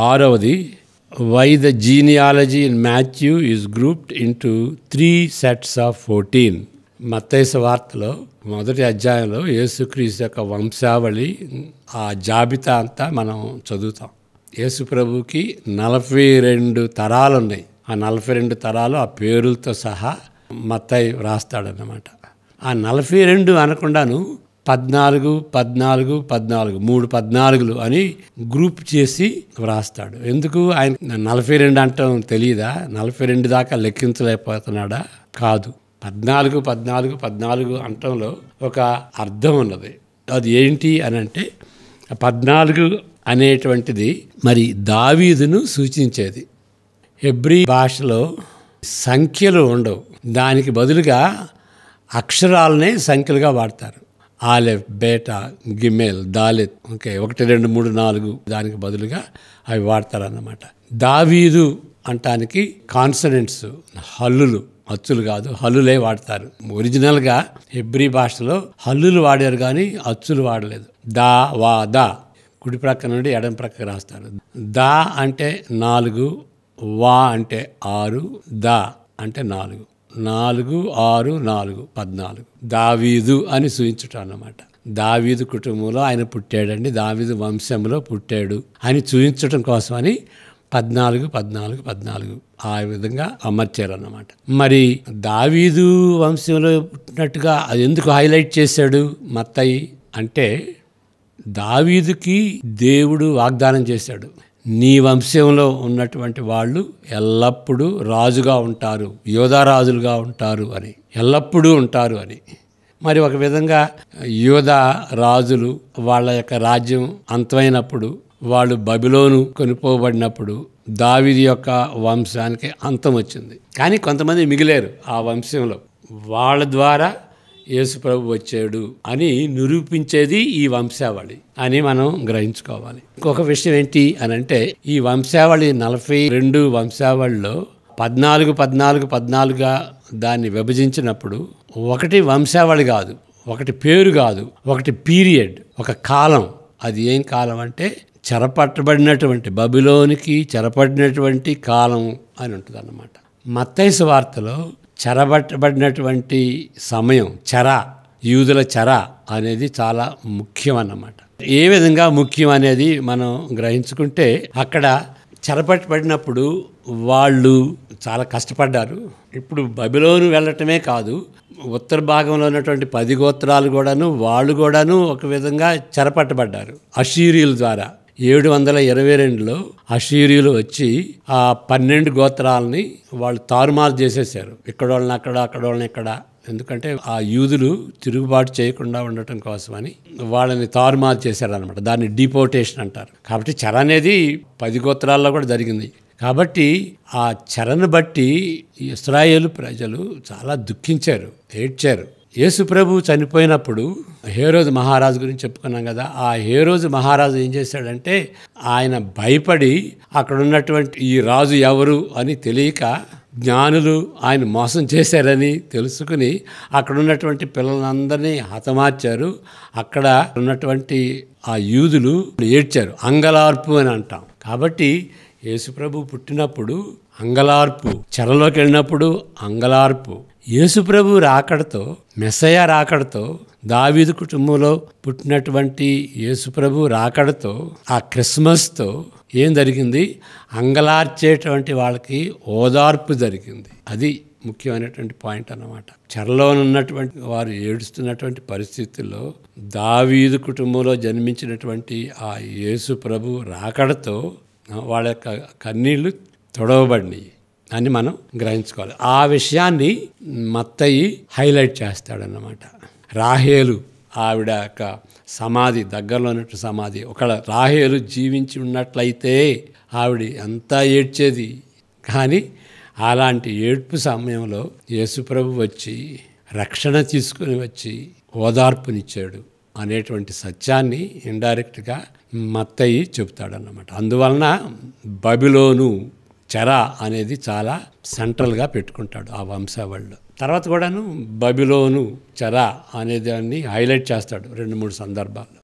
ఆరవది, why the genealogy in Matthew is grouped into 3 sets of 14. మత్తయి సువార్తలో మొదటి అధ్యాయంలో యేసుక్రీస్తు యొక్క వంశావళి ఆ జాబితా అంతా మనం చదువుతాం. యేసు ప్రభువుకి 42 తరాలు ఉన్నాయి. ఆ 42 తరాలు ఆ పేరులతో సహా మత్తయి వ్రాస్తాడన్నమాట. ఆ 42 అనకుండాను 14, 14, 14 3 14 అని గ్రూప్ చేసి వ్రాస్తాడు. ఎందుకు? ఆయన 42 అంటాం తెలియదా? 42 దాకా లెక్కించలేకపోతున్నాడా? కాదు. 14, 14, 14 అంటంలో ఒక అర్థం ఉన్నది. అది ఏంటి అని అంటే 14 అనేటువంటిది మరి దావీదును సూచించేది. హెబ్రీ భాషలో సంఖ్యలు ఉండవు. దానికి బదులుగా అక్షరాలనే సంఖ్యలుగా వాడతారు. ఆలెఫ్, బేటా, గిమెల్, దాలెత్, ఓకే 1 2 3 4 దానికి బదులుగా అవి వాడతారన్నమాట. దావీదు అంటానికి కాన్సనెంట్స్, హల్లులు, అచ్చులు కాదు, హల్లులే వాడతారు. ఒరిజినల్గా హెబ్రీ భాషలో హల్లులు వాడారు కానీ అచ్చులు వాడలేదు. దా, వా, దా కుడి ప్రక్క నుండి ఎడం ప్రక్కకు రాస్తారు. దా అంటే 4, వా అంటే 6, దా అంటే 4. 4, 6, 4 14. దావీదు అని సూచించటం అన్నమాట. దావీదు కుటుంబంలో ఆయన పుట్టాడండి, దావీదు వంశంలో పుట్టాడు అని చూపించటం కోసమని 14, 14, 14 ఆ విధంగా అమర్చారన్నమాట. మరి దావీదు వంశంలో పుట్టినట్టుగా అది ఎందుకు హైలైట్ చేశాడు మత్తయి అంటే, దావీదుకి దేవుడు వాగ్దానం చేశాడు, నీ వంశంలో ఉన్నటువంటి వాళ్ళు ఎల్లప్పుడూ రాజుగా ఉంటారు, యోధారాజులుగా ఉంటారు అని, ఎల్లప్పుడూ ఉంటారు అని. మరి ఒక విధంగా యోధా రాజులు వాళ్ళ యొక్క రాజ్యం అంతమైనప్పుడు, వాళ్ళు బబిలోను కొనిపోబడినప్పుడు దావీదు యొక్క వంశానికి అంతం వచ్చింది. కానీ కొంతమంది మిగిలారు ఆ వంశంలో. వాళ్ళ ద్వారా యేసు ప్రభు వచ్చాడు అని నిరూపించేది ఈ వంశావళి అని మనం గ్రహించుకోవాలి. ఇంకొక విషయం ఏంటి అని అంటే, ఈ వంశావళి 42 వంశావళిలో 14, 14, 14గా దాన్ని విభజించినప్పుడు ఒకటి వంశావళి కాదు, ఒకటి పేరు కాదు, ఒకటి పీరియడ్, ఒక కాలం. అది ఏం కాలం అంటే చెరపట్టబడినటువంటి బబిలోనికి చెరపడినటువంటి కాలం అని ఉంటుంది అన్నమాట. మత్తయి సువార్తలో చెరబట్టబడినటువంటి సమయం, చెర, యూదుల చెర అనేది చాలా ముఖ్యం అన్నమాట. ఏ విధంగా ముఖ్యం అనేది మనం గ్రహించుకుంటే, అక్కడ చెరపట్టబడినప్పుడు వాళ్ళు చాలా కష్టపడ్డారు. ఇప్పుడు బబిలోను వెళ్ళటమే కాదు, ఉత్తర భాగంలో ఉన్నటువంటి 10 గోత్రాలు కూడాను, వాళ్ళు కూడాను ఒక విధంగా చెరపట్టబడ్డారు అషీరీయుల ద్వారా. 722లో అషీరీయులు వచ్చి ఆ 12 గోత్రాలని వాళ్ళు తారుమారు చేసేసారు. ఇక్కడోళ్ళని అక్కడ, అక్కడోళ్ళని ఇక్కడ. ఎందుకంటే ఆ యూదులు తిరుగుబాటు చేయకుండా ఉండటం కోసమని వాళ్ళని తారుమారు చేశారనమాట. దాన్ని డిపోటేషన్ అంటారు. కాబట్టి చెర అనేది 10 గోత్రాల్లో కూడా జరిగింది. కాబట్టి ఆ చెరను బట్టి ఇశ్రాయేలు ప్రజలు చాలా దుఃఖించారు, ఏడ్చారు. యేసు ప్రభు చనిపోయినప్పుడు హేరోదు మహారాజు గురించి చెప్పుకున్నాం కదా. ఆ హేరోదు మహారాజు ఏం చేశాడంటే, ఆయన భయపడి అక్కడ ఉన్నటువంటి ఈ రాజు ఎవరు అని తెలియక, జ్ఞానులు ఆయన మోసం చేశారని తెలుసుకుని అక్కడ ఉన్నటువంటి పిల్లలందరినీ హతమార్చారు. అక్కడ ఉన్నటువంటి ఆ యూదులు ఏడ్చారు. అంగలార్పు అని అంటాం. కాబట్టి యేసుప్రభు పుట్టినప్పుడు అంగలార్పు, చెరలోకి వెళ్ళినప్పుడు అంగలార్పు. యేసుప్రభు రాకడతో, మెస్సయ రాకడతో, దావీదు కుటుంబంలో పుట్టినటువంటి యేసుప్రభు రాకడతో, ఆ క్రిస్మస్తో ఏం జరిగింది? అంగలార్చేటువంటి వాళ్ళకి ఓదార్పు జరిగింది. అది ముఖ్యమైనటువంటి పాయింట్ అన్నమాట. చెరలో ఉన్నటువంటి వారు ఏడుస్తున్నటువంటి పరిస్థితుల్లో దావీదు కుటుంబంలో జన్మించినటువంటి ఆ యేసు ప్రభు రాకడతో వాళ్ళ యొక్క కన్నీళ్లు తొడవబడినాయి అని మనం గ్రహించుకోవాలి. ఆ విషయాన్ని మత్తయి హైలైట్ చేస్తాడన్నమాట. రాహేలు ఆవిడ యొక్క సమాధి, దగ్గరలో ఉన్నట్టు సమాధి, ఒకవేళ రాహేలు జీవించి ఉన్నట్లయితే ఆవిడ అంతా ఏడ్చేది. కానీ అలాంటి ఏడ్పు సమయంలో యేసుప్రభు వచ్చి రక్షణ తీసుకుని వచ్చి ఓదార్పునిచ్చాడు అనేటువంటి సత్యాన్ని ఇండైరెక్ట్గా మత్తయి చెబుతాడన్నమాట. అందువలన బబిలోను చెర అనేది చాలా సెంట్రల్గా పెట్టుకుంటాడు ఆ వంశావళిలో. తర్వాత కూడాను బబిలోను చెర అనే దాన్ని హైలైట్ చేస్తాడు 2-3 సందర్భాల్లో.